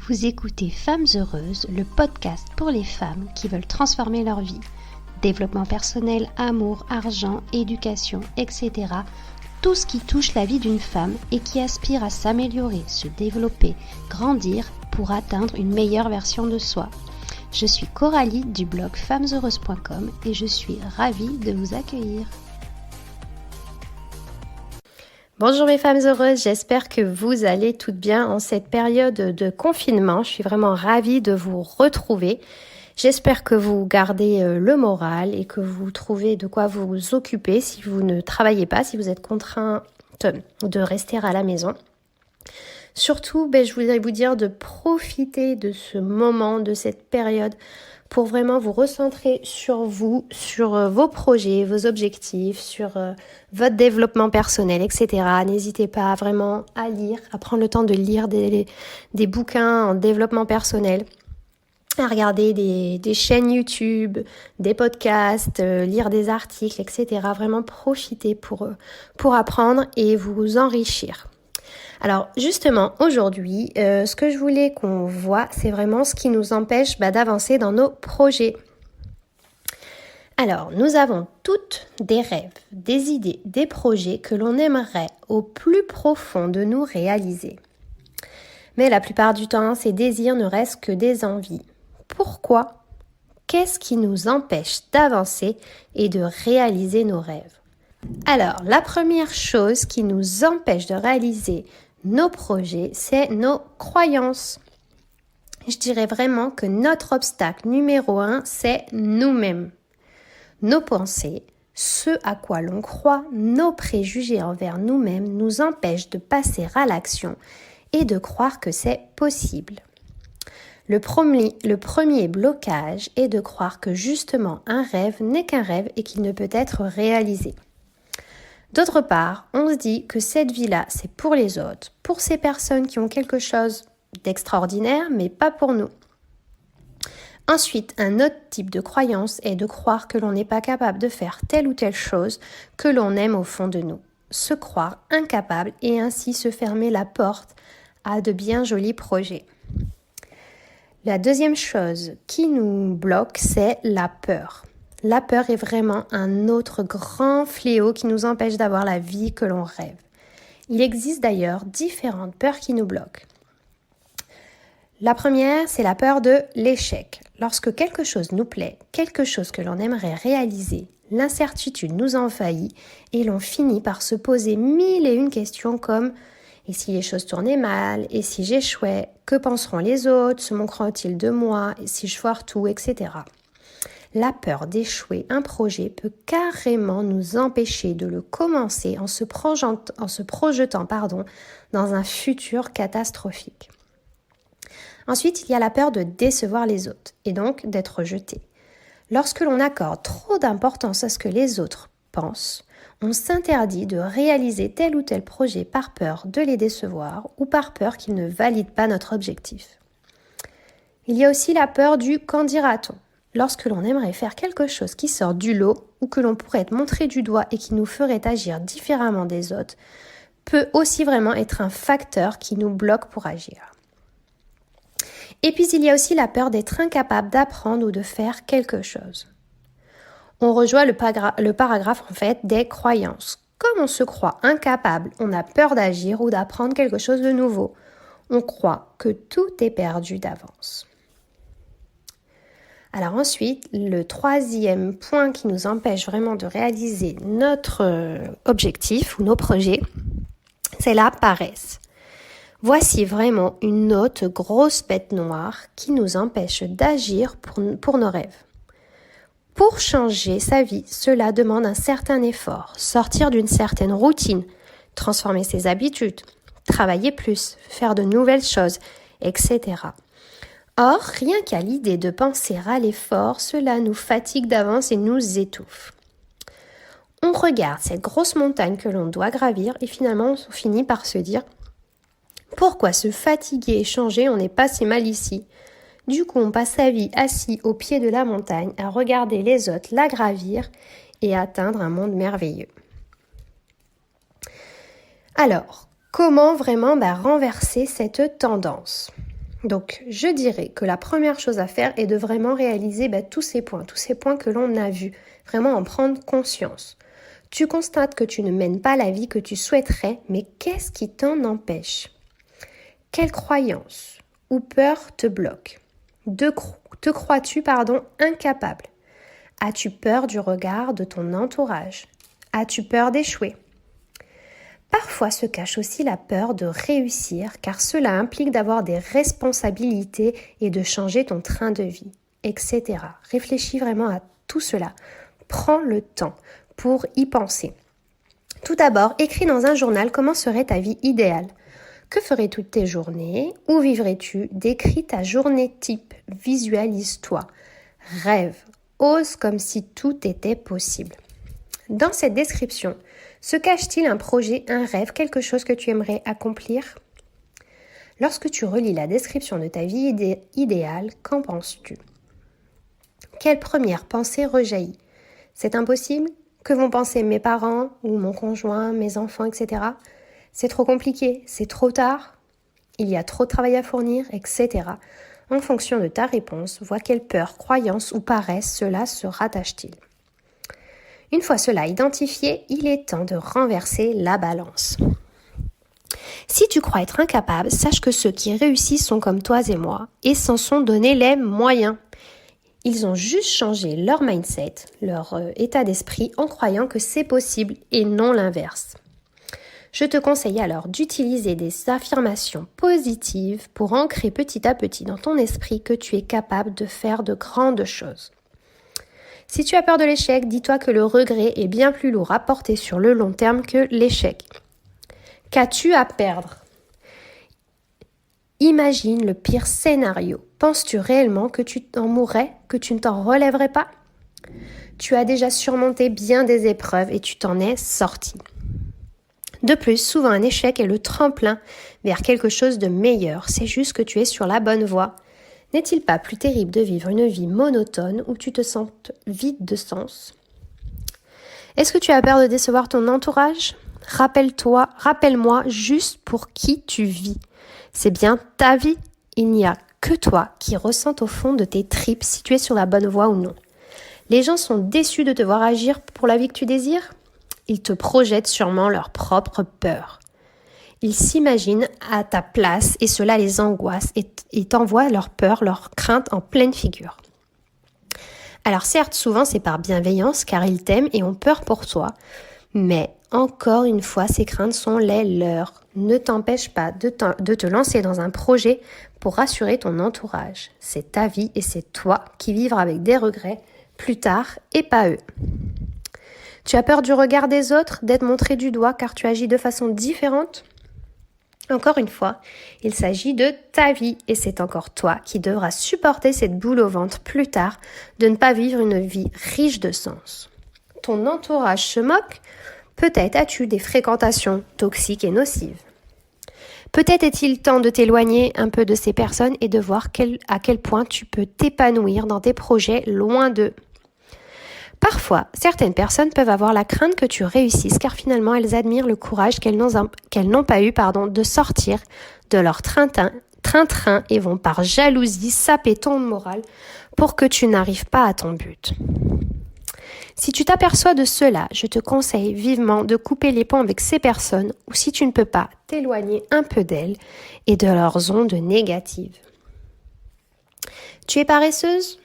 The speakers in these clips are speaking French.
Vous écoutez Femmes Heureuses, le podcast pour les femmes qui veulent transformer leur vie. Développement personnel, amour, argent, éducation, etc. Tout ce qui touche la vie d'une femme et qui aspire à s'améliorer, se développer, grandir pour atteindre une meilleure version de soi. Je suis Coralie du blog femmesheureuses.com et je suis ravie de vous accueillir. Bonjour mes femmes heureuses, j'espère que vous allez toutes bien en cette période de confinement. Je suis vraiment ravie de vous retrouver. J'espère que vous gardez le moral et que vous trouvez de quoi vous occuper si vous ne travaillez pas, si vous êtes contraint de rester à la maison. Surtout, je voudrais vous dire de profiter de ce moment, de cette période pour vraiment vous recentrer sur vous, sur vos projets, vos objectifs, sur votre développement personnel, etc. N'hésitez pas vraiment à lire, à prendre le temps de lire des bouquins en développement personnel, à regarder des chaînes YouTube, des podcasts, lire des articles, etc. Vraiment profitez pour apprendre et vous enrichir. Alors justement, aujourd'hui, ce que je voulais qu'on voit, c'est vraiment ce qui nous empêche d'avancer dans nos projets. Alors, nous avons toutes des rêves, des idées, des projets que l'on aimerait au plus profond de nous réaliser. Mais la plupart du temps, ces désirs ne restent que des envies. Pourquoi ? Qu'est-ce qui nous empêche d'avancer et de réaliser nos rêves ? Alors, la première chose qui nous empêche de réaliser nos projets, c'est nos croyances. Je dirais vraiment que notre obstacle numéro 1, c'est nous-mêmes. Nos pensées, ce à quoi l'on croit, nos préjugés envers nous-mêmes nous empêchent de passer à l'action et de croire que c'est possible. Le premier blocage est de croire que justement un rêve n'est qu'un rêve et qu'il ne peut être réalisé. D'autre part, on se dit que cette vie-là, c'est pour les autres, pour ces personnes qui ont quelque chose d'extraordinaire, mais pas pour nous. Ensuite, un autre type de croyance est de croire que l'on n'est pas capable de faire telle ou telle chose que l'on aime au fond de nous. Se croire incapable et ainsi se fermer la porte à de bien jolis projets. La deuxième chose qui nous bloque, c'est la peur. La peur est vraiment un autre grand fléau qui nous empêche d'avoir la vie que l'on rêve. Il existe d'ailleurs différentes peurs qui nous bloquent. La première, c'est la peur de l'échec. Lorsque quelque chose nous plaît, quelque chose que l'on aimerait réaliser, l'incertitude nous envahit et l'on finit par se poser 1001 questions comme « Et si les choses tournaient mal ? Et si j'échouais ? Que penseront les autres ? Se moqueront-ils de moi ? Et si je foire tout ? Etc. » La peur d'échouer un projet peut carrément nous empêcher de le commencer en se projetant dans un futur catastrophique. Ensuite, il y a la peur de décevoir les autres et donc d'être rejeté. Lorsque l'on accorde trop d'importance à ce que les autres pensent, on s'interdit de réaliser tel ou tel projet par peur de les décevoir ou par peur qu'ils ne valident pas notre objectif. Il y a aussi la peur du « qu'en dira-t-on » ? Lorsque l'on aimerait faire quelque chose qui sort du lot ou que l'on pourrait être montré du doigt et qui nous ferait agir différemment des autres, peut aussi vraiment être un facteur qui nous bloque pour agir. Et puis il y a aussi la peur d'être incapable d'apprendre ou de faire quelque chose. On rejoint le paragraphe des croyances. Comme on se croit incapable, on a peur d'agir ou d'apprendre quelque chose de nouveau. On croit que tout est perdu d'avance. Alors ensuite, le troisième point qui nous empêche vraiment de réaliser notre objectif ou nos projets, c'est la paresse. Voici vraiment une autre grosse bête noire qui nous empêche d'agir pour nos rêves. Pour changer sa vie, cela demande un certain effort, sortir d'une certaine routine, transformer ses habitudes, travailler plus, faire de nouvelles choses, etc. Or, rien qu'à l'idée de penser à l'effort, cela nous fatigue d'avance et nous étouffe. On regarde cette grosse montagne que l'on doit gravir et finalement on finit par se dire « Pourquoi se fatiguer et changer, on n'est pas si mal ici ?» Du coup, on passe sa vie assis au pied de la montagne à regarder les autres la gravir et atteindre un monde merveilleux. Alors, comment vraiment renverser cette tendance ? Donc, je dirais que la première chose à faire est de vraiment réaliser tous ces points que l'on a vus, vraiment en prendre conscience. Tu constates que tu ne mènes pas la vie que tu souhaiterais, mais qu'est-ce qui t'en empêche? Quelle croyance ou peur te bloque? Te crois-tu, incapable? As-tu peur du regard de ton entourage? As-tu peur d'échouer? Parfois se cache aussi la peur de réussir, car cela implique d'avoir des responsabilités et de changer ton train de vie, etc. Réfléchis vraiment à tout cela. Prends le temps pour y penser. Tout d'abord, écris dans un journal comment serait ta vie idéale. Que ferais toutes tes journées? Où vivrais-tu? Décris ta journée type. Visualise-toi. Rêve. Ose comme si tout était possible. Dans cette description, se cache-t-il un projet, un rêve, quelque chose que tu aimerais accomplir? Lorsque tu relis la description de ta vie idéale, qu'en penses-tu? Quelle première pensée rejaillit? C'est impossible? Que vont penser mes parents ou mon conjoint, mes enfants, etc.? C'est trop compliqué, c'est trop tard, il y a trop de travail à fournir, etc. En fonction de ta réponse, vois quelle peur, croyance ou paresse cela se rattache-t-il. Une fois cela identifié, il est temps de renverser la balance. Si tu crois être incapable, sache que ceux qui réussissent sont comme toi et moi et s'en sont donné les moyens. Ils ont juste changé leur mindset, leur état d'esprit en croyant que c'est possible et non l'inverse. Je te conseille alors d'utiliser des affirmations positives pour ancrer petit à petit dans ton esprit que tu es capable de faire de grandes choses. Si tu as peur de l'échec, dis-toi que le regret est bien plus lourd à porter sur le long terme que l'échec. Qu'as-tu à perdre? Imagine le pire scénario. Penses-tu réellement que tu t'en mourrais, que tu ne t'en relèverais pas? Tu as déjà surmonté bien des épreuves et tu t'en es sorti. De plus, souvent un échec est le tremplin vers quelque chose de meilleur. C'est juste que tu es sur la bonne voie. N'est-il pas plus terrible de vivre une vie monotone où tu te sens vide de sens? Est-ce que tu as peur de décevoir ton entourage? Rappelle-moi juste pour qui tu vis. C'est bien ta vie. Il n'y a que toi qui ressens au fond de tes tripes si tu es sur la bonne voie ou non. Les gens sont déçus de te voir agir pour la vie que tu désires. Ils te projettent sûrement leur propre peur. Ils s'imaginent à ta place et cela les angoisse et t'envoient leur peur, leur crainte en pleine figure. Alors certes, souvent c'est par bienveillance car ils t'aiment et ont peur pour toi, mais encore une fois, ces craintes sont les leurs. Ne t'empêche pas de te lancer dans un projet pour rassurer ton entourage. C'est ta vie et c'est toi qui vivras avec des regrets plus tard et pas eux. Tu as peur du regard des autres, d'être montré du doigt car tu agis de façon différente? Encore une fois, il s'agit de ta vie et c'est encore toi qui devras supporter cette boule au ventre plus tard de ne pas vivre une vie riche de sens. Ton entourage se moque? Peut-être as-tu des fréquentations toxiques et nocives. Peut-être est-il temps de t'éloigner un peu de ces personnes et de voir à quel point tu peux t'épanouir dans tes projets loin d'eux. Parfois, certaines personnes peuvent avoir la crainte que tu réussisses car finalement elles admirent le courage qu'elles n'ont pas eu de sortir de leur train-train et vont par jalousie saper ton moral pour que tu n'arrives pas à ton but. Si tu t'aperçois de cela, je te conseille vivement de couper les ponts avec ces personnes ou si tu ne peux pas, t'éloigner un peu d'elles et de leurs ondes négatives. Tu es paresseuse?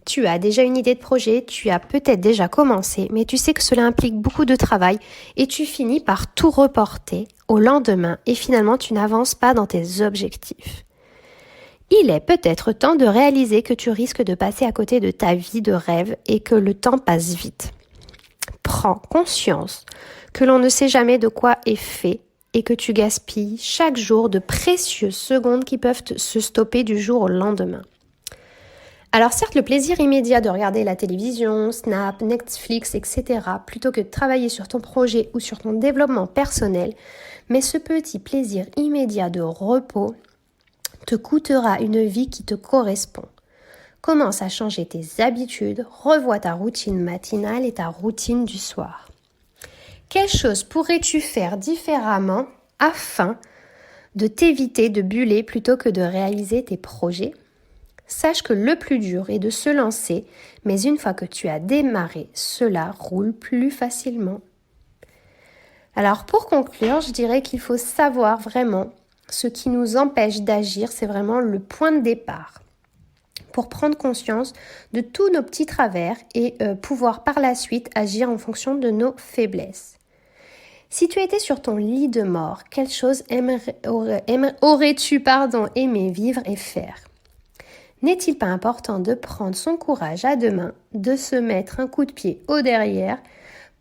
Tu as déjà une idée de projet, tu as peut-être déjà commencé, mais tu sais que cela implique beaucoup de travail et tu finis par tout reporter au lendemain et finalement tu n'avances pas dans tes objectifs. Il est peut-être temps de réaliser que tu risques de passer à côté de ta vie de rêve et que le temps passe vite. Prends conscience que l'on ne sait jamais de quoi est fait et que tu gaspilles chaque jour de précieuses secondes qui peuvent se stopper du jour au lendemain. Alors certes, le plaisir immédiat de regarder la télévision, Snap, Netflix, etc., plutôt que de travailler sur ton projet ou sur ton développement personnel, mais ce petit plaisir immédiat de repos te coûtera une vie qui te correspond. Commence à changer tes habitudes, revois ta routine matinale et ta routine du soir. Quelle chose pourrais-tu faire différemment afin de t'éviter de buller plutôt que de réaliser tes projets. Sache que le plus dur est de se lancer, mais une fois que tu as démarré, cela roule plus facilement. Alors pour conclure, je dirais qu'il faut savoir vraiment ce qui nous empêche d'agir, c'est vraiment le point de départ pour prendre conscience de tous nos petits travers et pouvoir par la suite agir en fonction de nos faiblesses. Si tu étais sur ton lit de mort, quelle chose aurais-tu aimé vivre et faire ? N'est-il pas important de prendre son courage à deux mains, de se mettre un coup de pied au derrière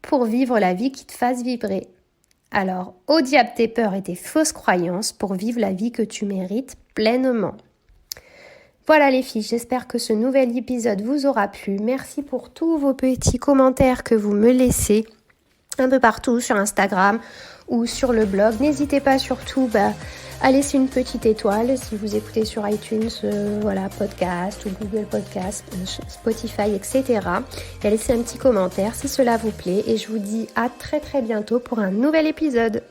pour vivre la vie qui te fasse vibrer ? Alors, au diable tes peurs et tes fausses croyances pour vivre la vie que tu mérites pleinement. Voilà les filles, j'espère que ce nouvel épisode vous aura plu. Merci pour tous vos petits commentaires que vous me laissez un peu partout sur Instagram ou sur le blog. N'hésitez pas surtout à laisser une petite étoile si vous écoutez sur iTunes, podcast ou Google Podcast, Spotify, etc. Et à laisser un petit commentaire si cela vous plaît. Et je vous dis à très très bientôt pour un nouvel épisode.